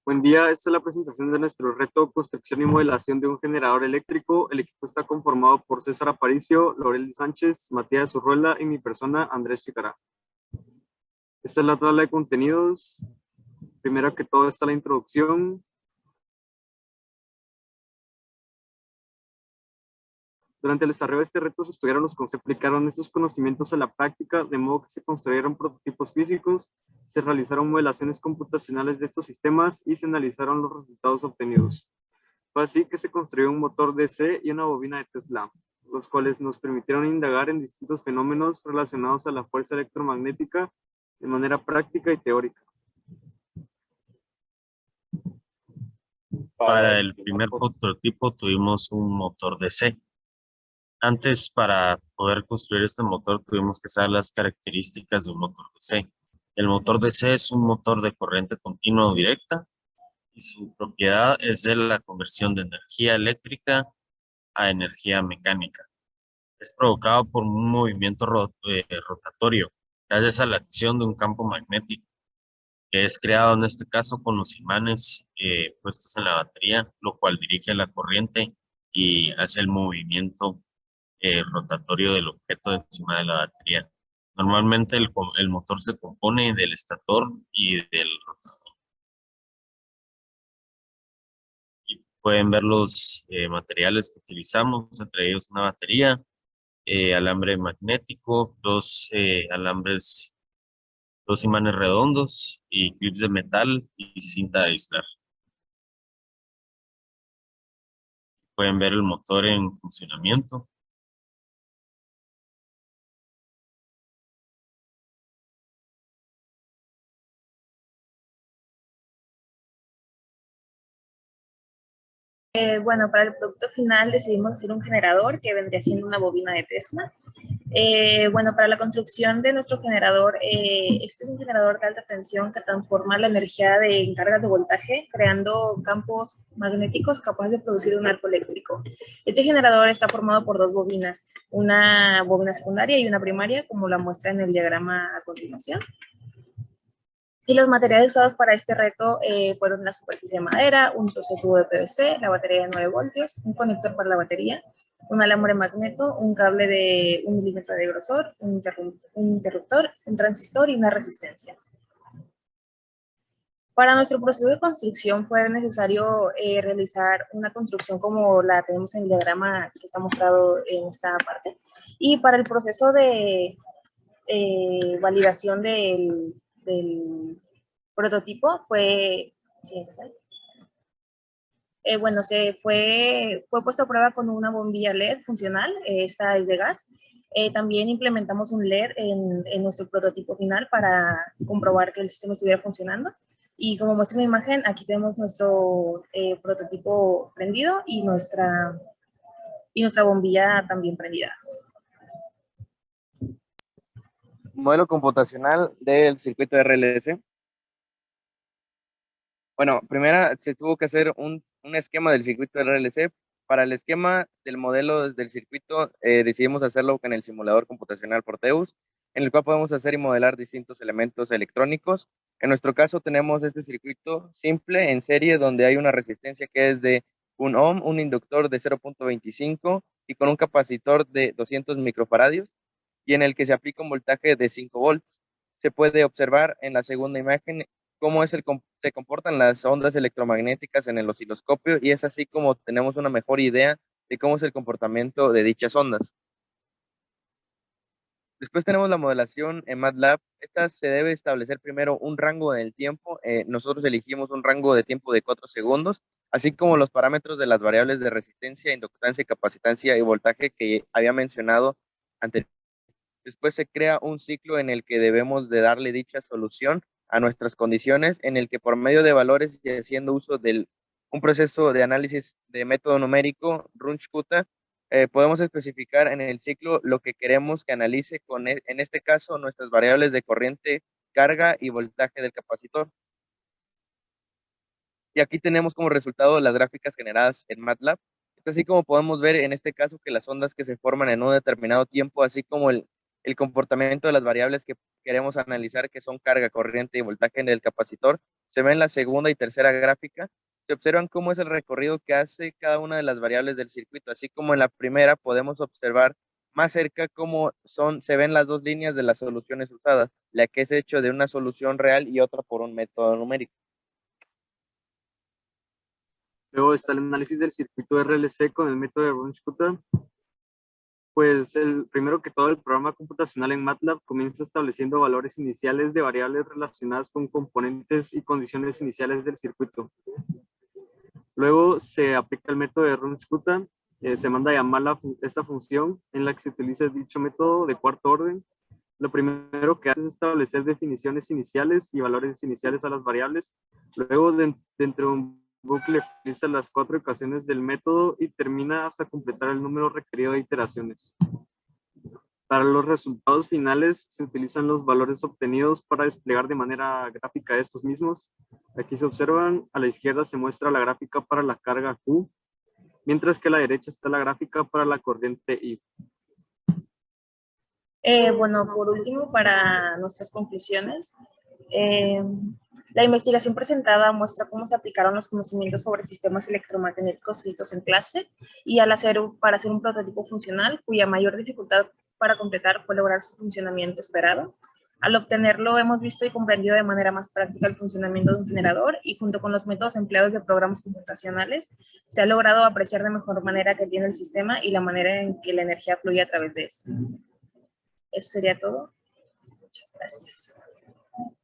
Buen día, esta es la presentación de nuestro reto construcción y modelación de un generador eléctrico. El equipo está conformado por César Aparicio, Lorel Sánchez, Matías Urruela y mi persona, Andrés Chicará. Esta es la tabla de contenidos. Primero que todo está la introducción. Durante el desarrollo de este reto se estudiaron los conceptos, se aplicaron estos conocimientos a la práctica, de modo que se construyeron prototipos físicos, se realizaron modelaciones computacionales de estos sistemas y se analizaron los resultados obtenidos. Fue así que se construyó un motor DC y una bobina de Tesla, los cuales nos permitieron indagar en distintos fenómenos relacionados a la fuerza electromagnética de manera práctica y teórica. Para el primer prototipo tuvimos un motor DC. Antes, para poder construir este motor, tuvimos que saber las características de un motor DC. El motor DC es un motor de corriente continua o directa y su propiedad es de la conversión de energía eléctrica a energía mecánica. Es provocado por un movimiento rotatorio gracias a la acción de un campo magnético que es creado en este caso con los imanes puestos en la batería, lo cual dirige la corriente y hace el movimiento rotatorio del objeto encima de la batería. Normalmente el motor se compone del estator y del rotador. Y pueden ver los materiales que utilizamos, entre ellos una batería, alambre magnético, dos imanes redondos y clips de metal y cinta de aislar. Pueden ver el motor en funcionamiento. Bueno, para el producto final decidimos hacer un generador que vendría siendo una bobina de Tesla. Bueno, para la construcción de nuestro generador, este es un generador de alta tensión que transforma la energía en cargas de voltaje, creando campos magnéticos capaces de producir un arco eléctrico. Este generador está formado por dos bobinas, una bobina secundaria y una primaria, como la muestra en el diagrama a continuación. Y los materiales usados para este reto fueron la superficie de madera, un trozo de tubo de PVC, la batería de 9 voltios, un conector para la batería, un alambre magneto, un cable de 1 milímetro de grosor, un interruptor, un transistor y una resistencia. Para nuestro proceso de construcción fue necesario realizar una construcción como la tenemos en el diagrama que está mostrado en esta parte. Y para el proceso de validación del prototipo fue, bueno, fue puesto a prueba con una bombilla LED funcional, esta es de gas. También implementamos un LED en nuestro prototipo final para comprobar que el sistema estuviera funcionando. Y como muestra en la imagen, aquí tenemos nuestro prototipo prendido y nuestra bombilla también prendida. Modelo computacional del circuito RLC. Bueno, primero se tuvo que hacer un esquema del circuito RLC. Para el esquema del modelo del circuito decidimos hacerlo con el simulador computacional Proteus, en el cual podemos hacer y modelar distintos elementos electrónicos. En nuestro caso tenemos este circuito simple en serie donde hay una resistencia que es de 1 ohm, un inductor de 0.25 y con un capacitor de 200 microfaradios y en el que se aplica un voltaje de 5 volts. Se puede observar en la segunda imagen cómo se comportan las ondas electromagnéticas en el osciloscopio y es así como tenemos una mejor idea de cómo es el comportamiento de dichas ondas. Después tenemos la modelación en MATLAB. Esta se debe establecer primero un rango en el tiempo. Nosotros elegimos un rango de tiempo de 4 segundos, así como los parámetros de las variables de resistencia, inductancia, capacitancia y voltaje que había mencionado anteriormente. Después se crea un ciclo en el que debemos de darle dicha solución a nuestras condiciones, en el que por medio de valores y haciendo uso de un proceso de análisis de método numérico, Runge-Kutta, podemos especificar en el ciclo lo que queremos que analice en este caso, nuestras variables de corriente, carga y voltaje del capacitor. Y aquí tenemos como resultado las gráficas generadas en MATLAB. Es así como podemos ver en este caso que las ondas que se forman en un determinado tiempo, así como el comportamiento de las variables que queremos analizar, que son carga, corriente y voltaje en el capacitor, se ve en la segunda y tercera gráfica. Se observan cómo es el recorrido que hace cada una de las variables del circuito, así como en la primera podemos observar más cerca cómo se ven las dos líneas de las soluciones usadas, la que es hecho de una solución real y otra por un método numérico. Luego está el análisis del circuito RLC con el método de Runge-Kutta. Pues primero que todo, el programa computacional en MATLAB comienza estableciendo valores iniciales de variables relacionadas con componentes y condiciones iniciales del circuito. Luego se aplica el método de Runge-Kutta, se manda a llamar esta función en la que se utiliza dicho método de cuarto orden. Lo primero que hace es establecer definiciones iniciales y valores iniciales a las variables. Luego, dentro de un bucle, utiliza las 4 ecuaciones del método y termina hasta completar el número requerido de iteraciones. Para los resultados finales se utilizan los valores obtenidos para desplegar de manera gráfica estos mismos. Aquí se observan, a la izquierda se muestra la gráfica para la carga Q, mientras que a la derecha está la gráfica para la corriente I. Bueno, por último, para nuestras conclusiones, la investigación presentada muestra cómo se aplicaron los conocimientos sobre sistemas electromagnéticos vistos en clase y para hacer un prototipo funcional cuya mayor dificultad para completar fue lograr su funcionamiento esperado. Al obtenerlo, hemos visto y comprendido de manera más práctica el funcionamiento de un generador y junto con los métodos empleados de programas computacionales, se ha logrado apreciar de mejor manera que tiene el sistema y la manera en que la energía fluye a través de este. Eso sería todo. Muchas gracias.